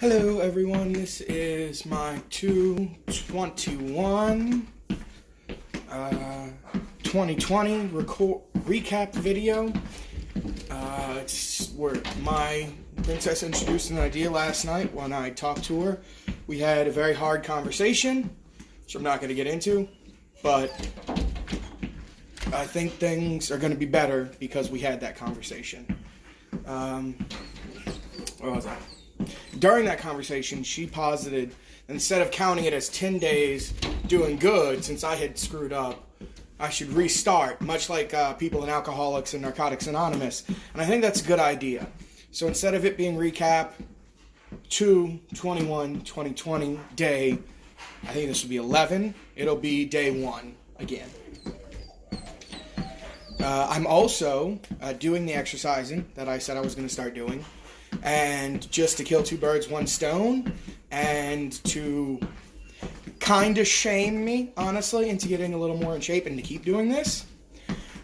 Hello everyone, this is my 2/21 2020 recap video. It's where my princess introduced an idea last night when I talked to her. We had a very hard conversation, which I'm not going to get into, but I think things are going to be better because we had that conversation. What was that? During that conversation, she posited, instead of counting it as 10 days doing good, since I had screwed up, I should restart, much like people in Alcoholics and Narcotics Anonymous. And I think that's a good idea. So instead of it being recap 2/21/2020 day, I think this will be 11, it'll be day 1 again. I'm also doing the exercising that I said I was going to start doing. And just to kill two birds, one stone, and to kind of shame me, honestly, into getting a little more in shape and to keep doing this.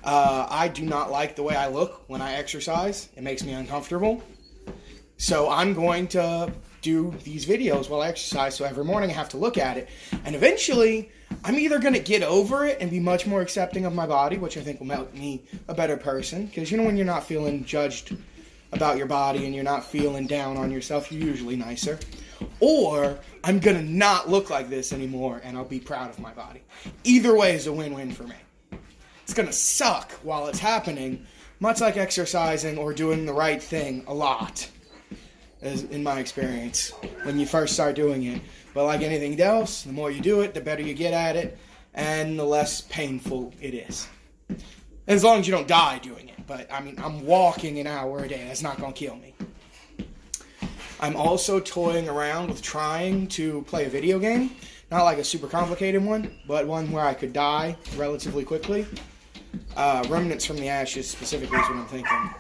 I do not like the way I look when I exercise. It makes me uncomfortable. So I'm going to do these videos while I exercise, so every morning I have to look at it. And eventually, I'm either going to get over it and be much more accepting of my body, which I think will make me a better person. Because, you know, when you're not feeling judged about your body and you're not feeling down on yourself, you're usually nicer. Or I'm gonna not look like this anymore and I'll be proud of my body. Either way is a win-win for me. It's gonna suck while it's happening, much like exercising or doing the right thing a lot, as in my experience, when you first start doing it. But like anything else, the more you do it, the better you get at it, and the less painful it is. As long as you don't die doing it. But, I mean, I'm walking an hour a day. That's not going to kill me. I'm also toying around with trying to play a video game. Not like a super complicated one, but one where I could die relatively quickly. Remnants from the Ashes specifically is what I'm thinking.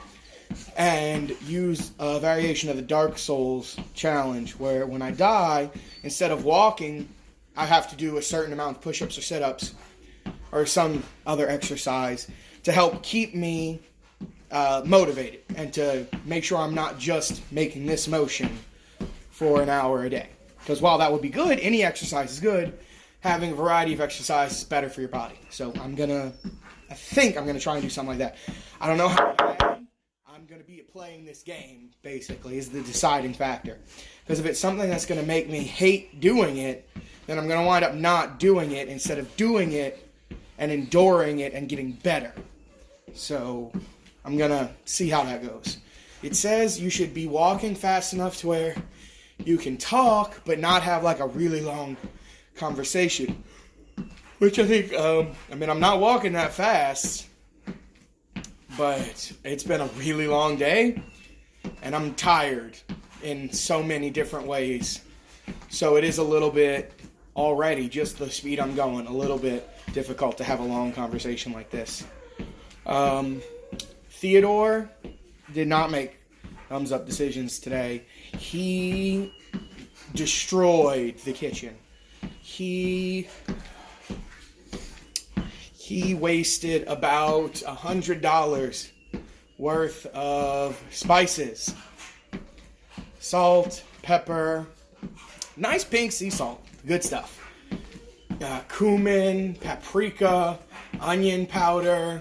And use a variation of the Dark Souls challenge, where when I die, instead of walking, I have to do a certain amount of push-ups or sit-ups or some other exercise to help keep me motivated and to make sure I'm not just making this motion for an hour a day. Because while that would be good, any exercise is good, having a variety of exercise is better for your body. So I think I'm going to try and do something like that. I don't know how bad I'm going to be at playing this game, basically, is the deciding factor. Because if it's something that's going to make me hate doing it, then I'm going to wind up not doing it instead of doing it and enduring it and getting better. So I'm going to see how that goes. It says you should be walking fast enough to where you can talk, but not have like a really long conversation. Which I think, I'm not walking that fast, but it's been a really long day, and I'm tired in so many different ways. So it is a little bit, already, just the speed I'm going, a little bit difficult to have a long conversation like this. Theodore did not make thumbs up decisions today. He destroyed the kitchen. He wasted about $100 worth of spices. Salt, pepper, nice pink sea salt, good stuff. Cumin, paprika, onion powder,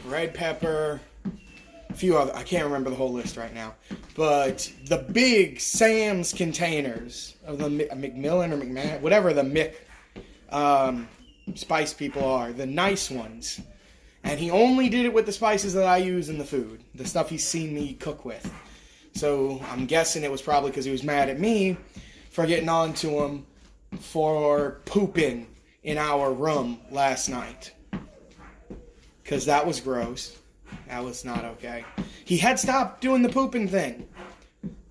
red pepper, a few other, I can't remember the whole list right now. But the big Sam's containers of the Macmillan or McMahon, whatever the Mick spice people are, the nice ones. And he only did it with the spices that I use in the food, the stuff he's seen me cook with. So I'm guessing it was probably because he was mad at me for getting on to him for pooping in our room last night. Because that was gross. That was not okay. He had stopped doing the pooping thing.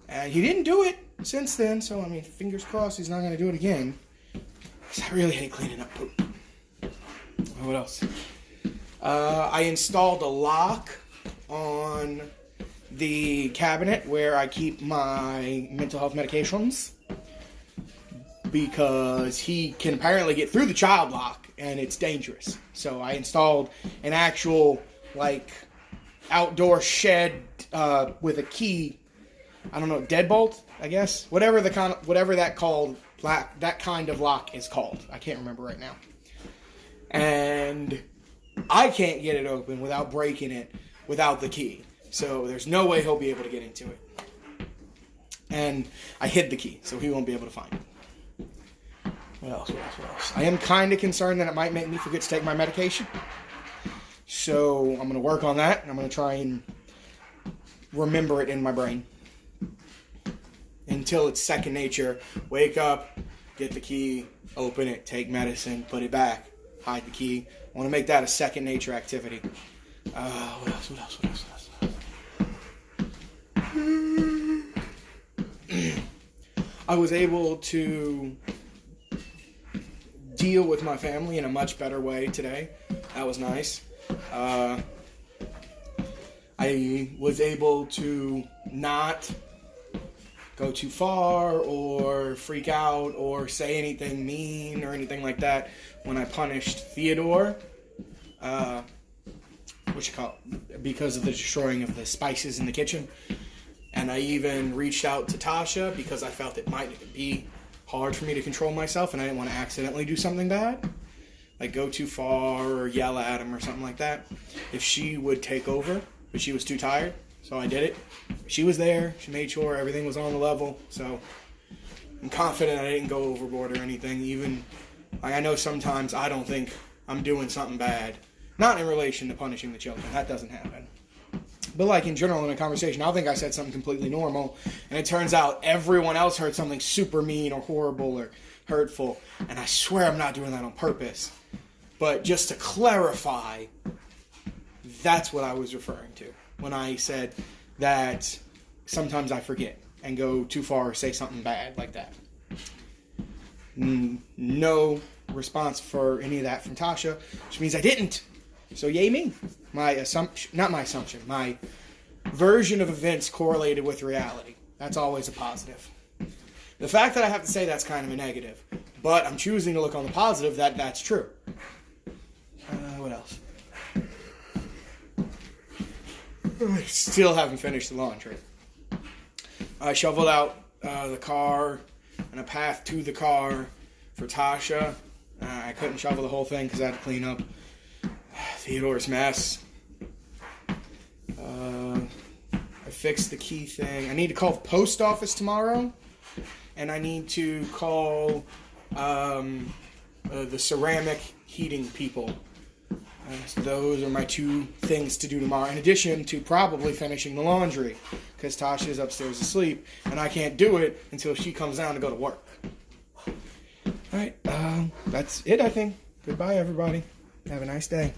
And he didn't do it since then, so, I mean, fingers crossed he's not going to do it again. Because I really hate cleaning up poop. What else? I installed a lock on the cabinet where I keep my mental health medications. Because he can apparently get through the child lock, and it's dangerous. So I installed an actual, outdoor shed with a key I don't know, deadbolt, I guess. Whatever that kind of lock is called. I can't remember right now. And I can't get it open without breaking it without the key. So there's no way he'll be able to get into it. And I hid the key, so he won't be able to find it. What else? I am kind of concerned that it might make me forget to take my medication. So I'm going to work on that, and I'm going to try and remember it in my brain. Until it's second nature. Wake up, get the key, open it, take medicine, put it back, hide the key. I want to make that a second nature activity. What else? I was able to deal with my family in a much better way today. That was nice. I was able to not go too far or freak out or say anything mean or anything like that when I punished Theodore. Because of the destroying of the spices in the kitchen. And I even reached out to Tasha because I felt it might be hard for me to control myself and I didn't want to accidentally do something bad. Like go too far or yell at him or something like that. If she would take over, but she was too tired, so I did it. She was there. She made sure everything was on the level. So I'm confident I didn't go overboard or anything. Even, I know sometimes I don't think I'm doing something bad. Not in relation to punishing the children. That doesn't happen. But like in general in a conversation, I'll think I said something completely normal, and it turns out everyone else heard something super mean or horrible or hurtful, and I swear I'm not doing that on purpose. But just to clarify, that's what I was referring to when I said that sometimes I forget and go too far or say something bad like that. No response for any of that from Tasha, which means I didn't. So yay me. My version of events correlated with reality. That's always a positive. The fact that I have to say that's kind of a negative, but I'm choosing to look on the positive that that's true. What else? I still haven't finished the laundry. I shoveled out the car and a path to the car for Tasha. I couldn't shovel the whole thing because I had to clean up Theodore's mess. I fixed the key thing. I need to call the post office tomorrow, and I need to call the ceramic heating people. So those are my two things to do tomorrow, in addition to probably finishing the laundry, because Tasha's upstairs asleep, and I can't do it until she comes down to go to work. Alright, that's it, I think. Goodbye, everybody. Have a nice day.